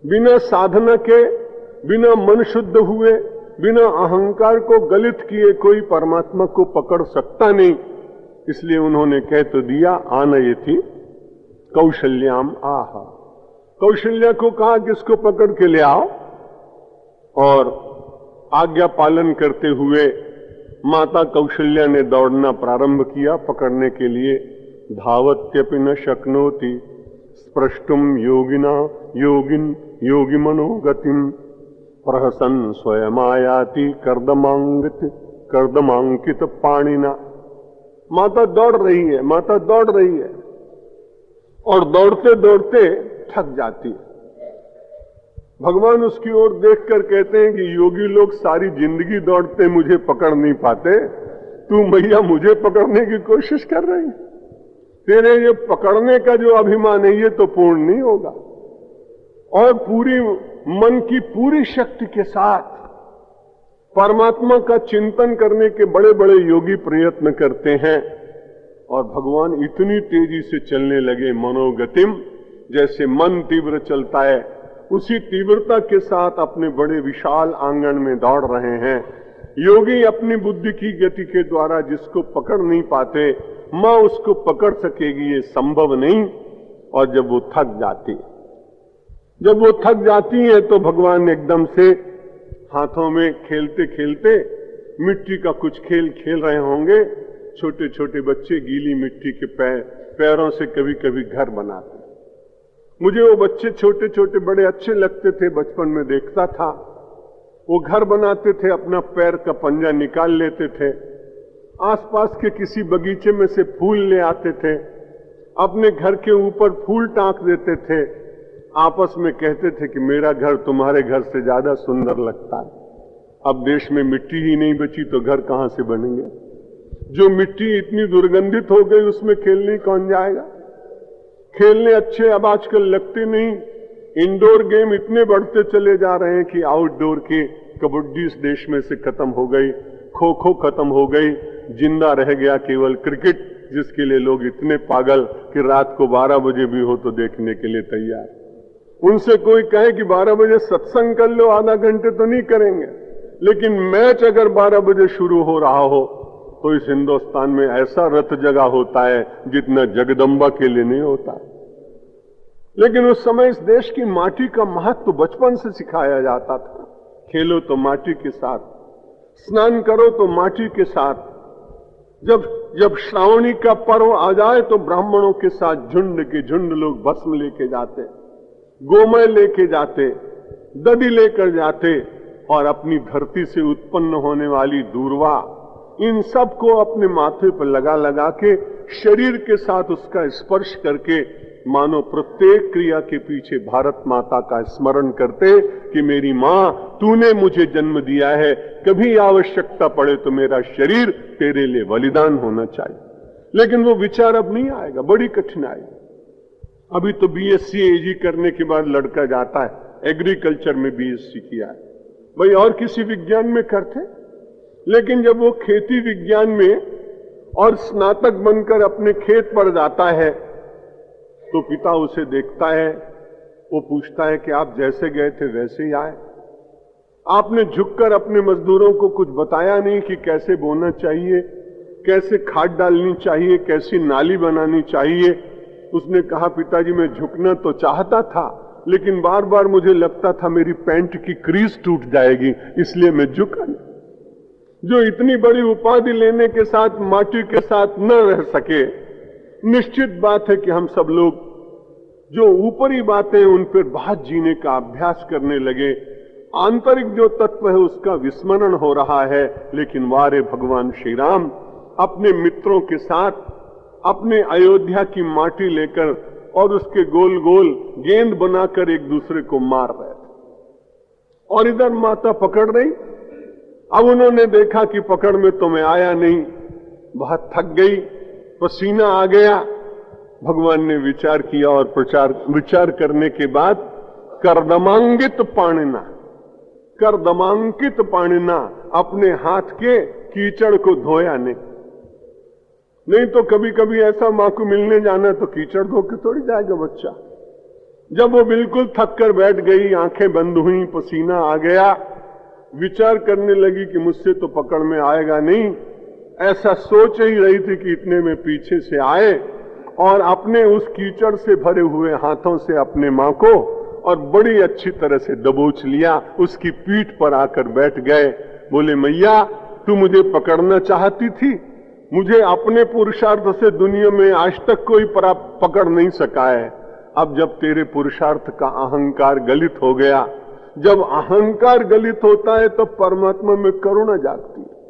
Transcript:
बिना साधना के, बिना मन शुद्ध हुए, बिना अहंकार को गलित किए कोई परमात्मा को पकड़ सकता नहीं। इसलिए उन्होंने कह तो दिया, आनयति कौशल्याम आह। कौशल्या को कहा कि इसको पकड़ के ले आओ, और आज्ञा पालन करते हुए माता कौशल्या ने दौड़ना प्रारंभ किया पकड़ने के लिए। धावत्यपि न शक्नोति स्प्रष्टुम योगिना योगिमनो गतिम प्रहसन स्वयमायाति कर्दमांकित पाणिना। माता दौड़ रही है, माता दौड़ रही है, और दौड़ते दौड़ते थक जाती है। भगवान उसकी ओर देखकर कहते हैं कि योगी लोग सारी जिंदगी दौड़ते, मुझे पकड़ नहीं पाते, तू मैया मुझे पकड़ने की कोशिश कर रही है। तेरे ये पकड़ने का जो अभिमान है ये तो पूर्ण नहीं होगा। और पूरी मन की पूरी शक्ति के साथ परमात्मा का चिंतन करने के बड़े बड़े योगी प्रयत्न करते हैं, और भगवान इतनी तेजी से चलने लगे, मनोगतिम, जैसे मन तीव्र चलता है उसी तीव्रता के साथ अपने बड़े विशाल आंगन में दौड़ रहे हैं। योगी अपनी बुद्धि की गति के द्वारा जिसको पकड़ नहीं पाते, मां उसको पकड़ सकेगी ये संभव नहीं। और जब वो थक जाती है तो भगवान एकदम से हाथों में खेलते खेलते मिट्टी का कुछ खेल खेल रहे होंगे। छोटे छोटे बच्चे गीली मिट्टी के पैरों से कभी कभी घर बनाते। मुझे वो बच्चे छोटे छोटे बड़े अच्छे लगते थे, बचपन में देखता था। वो घर बनाते थे, अपना पैर का पंजा निकाल लेते थे, आसपास के किसी बगीचे में से फूल ले आते थे, अपने घर के ऊपर फूल टांक देते थे, आपस में कहते थे कि मेरा घर तुम्हारे घर से ज्यादा सुंदर लगता है। अब देश में मिट्टी ही नहीं बची तो घर कहां से बनेंगे? जो मिट्टी इतनी दुर्गंधित हो गई उसमें खेलने कौन जाएगा? खेलने अच्छे अब आजकल लगते नहीं। इंडोर गेम इतने बढ़ते चले जा रहे हैं कि आउटडोर के कबड्डी इस देश में से खत्म हो गई, खो खो खत्म हो गई, जिंदा रह गया केवल क्रिकेट, जिसके लिए लोग इतने पागल कि रात को 12 बजे भी हो तो देखने के लिए तैयार। उनसे कोई कहे कि 12 बजे सत्संग कर लो, आधा घंटे तो नहीं करेंगे, लेकिन मैच अगर 12 बजे शुरू हो रहा हो तो इस हिंदुस्तान में ऐसा रथ जगा होता है जितना जगदम्बा के लिए नहीं होता। लेकिन उस समय इस देश की माटी का महत्व बचपन से सिखाया जाता था। खेलो तो माटी के साथ, स्नान करो तो माटी के साथ। जब श्रावणी का पर्व आ जाए तो ब्राह्मणों के साथ झुंड के झुंड लोग भस्म लेके जाते, गोमय लेके जाते, दधि लेकर जाते, और अपनी धरती से उत्पन्न होने वाली दूर्वा, इन सब को अपने माथे पर लगा लगा के शरीर के साथ उसका स्पर्श करके मानो प्रत्येक क्रिया के पीछे भारत माता का स्मरण करते कि मेरी मां, तूने मुझे जन्म दिया है, कभी आवश्यकता पड़े तो मेरा शरीर तेरे लिए बलिदान होना चाहिए। लेकिन वो विचार अब नहीं आएगा, बड़ी कठिनाई। अभी तो बीएससी एजी करने के बाद लड़का जाता है, एग्रीकल्चर में बीएससी किया है, भाई और किसी विज्ञान में करते। लेकिन जब वो खेती विज्ञान में और स्नातक बनकर अपने खेत पर जाता है तो पिता उसे देखता है, वो पूछता है कि आप जैसे गए थे वैसे ही आए? आपने झुककर अपने मजदूरों को कुछ बताया नहीं कि कैसे बोना चाहिए, कैसे खाद डालनी चाहिए, कैसी नाली बनानी चाहिए? उसने कहा, पिताजी मैं झुकना तो चाहता था, लेकिन बार बार मुझे लगता था मेरी पैंट की क्रीज टूट जाएगी, इसलिए मैं झुका नहीं। जो इतनी बड़ी उपाधि लेने के साथ माटी के साथ न रह सके, निश्चित बात है कि हम सब लोग जो ऊपरी बातें उन पर बात जीने का अभ्यास करने लगे, आंतरिक जो तत्व है उसका विस्मरण हो रहा है। लेकिन वारे भगवान श्री राम अपने मित्रों के साथ अपने अयोध्या की माटी लेकर और उसके गोल गोल गेंद बनाकर एक दूसरे को मार रहे थे, और इधर माता पकड़ रही। अब उन्होंने देखा कि पकड़ में तो मैं आया नहीं, बहुत थक गई, पसीना आ गया। भगवान ने विचार किया और विचार करने के बाद कर्दमांकित पाणिना, अपने हाथ के कीचड़ को धोया नहीं तो कभी कभी ऐसा मां को मिलने जाना तो कीचड़ धो के थोड़ी जाएगा बच्चा। जब वो बिल्कुल थक कर बैठ गई, आंखें बंद हुई, पसीना आ गया, विचार करने लगी कि मुझसे तो पकड़ में आएगा नहीं। ऐसा सोच ही रही थी कि इतने में पीछे से आए और अपने उस कीचड़ से भरे हुए हाथों से अपने मां को और बड़ी अच्छी तरह से दबोच लिया, उसकी पीठ पर आकर बैठ गए। बोले, मैया तू मुझे पकड़ना चाहती थी, मुझे अपने पुरुषार्थ से दुनिया में आज तक कोई पकड़ नहीं सका है। अब जब तेरे पुरुषार्थ का अहंकार गलित हो गया, जब अहंकार गलित होता है तो परमात्मा में करुणा जागती है।